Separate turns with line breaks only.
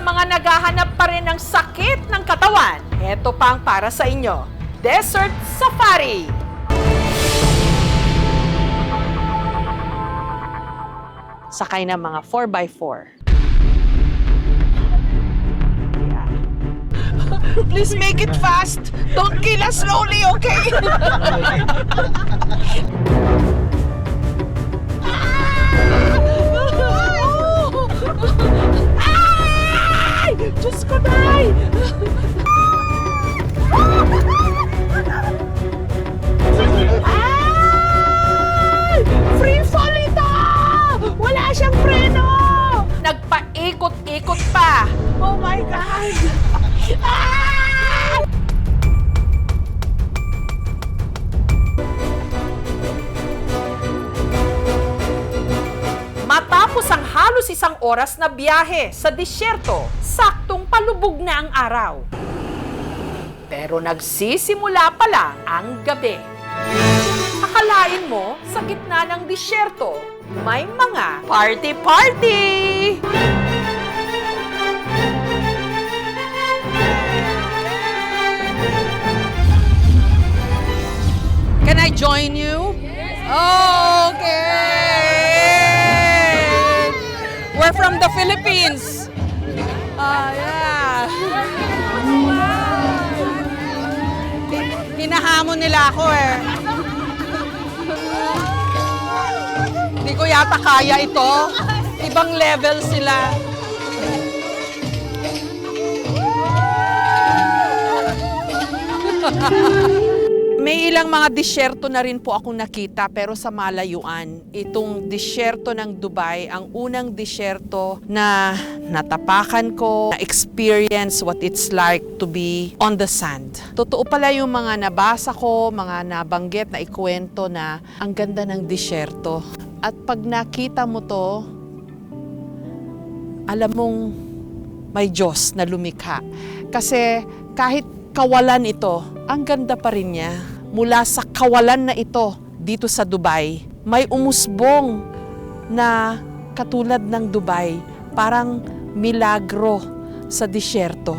mga naghahanap pa rin ng sakit ng katawan, eto pang para sa inyo, Desert Safari! Sakay ng mga 4x4. Please make it fast! Don't kill us slowly, okay? Ay! Diyos ko, Day! Ay! Free fall ito! Wala siyang preno! Nagpaikot-ikot pa! Oh my God! Ah! Matapos ang halos isang oras na biyahe sa disyerto, saktong palubog na ang araw. Pero nagsisimula pa lang ang gabi. Akalain mo, sa gitna ng disyerto, may mga party-party! Can I join you? Oh, okay! We're from the Philippines. Yeah. Hinahamon nila ako eh. Hindi ko yata kaya ito. Ibang level sila. May ilang mga disyerto na rin po akong nakita pero sa malayuan. Itong disyerto ng Dubai, ang unang disyerto na natapakan ko, na-experience what it's like to be on the sand. Totoo pala yung mga nabasa ko, mga nabanggit na ikwento na ang ganda ng disyerto. At pag nakita mo to, alam mong may Diyos na lumikha. Kasi kahit kawalan ito, ang ganda pa rin niya. Mula sa kawalan na ito dito sa Dubai, may umusbong na katulad ng Dubai, parang milagro sa disyerto.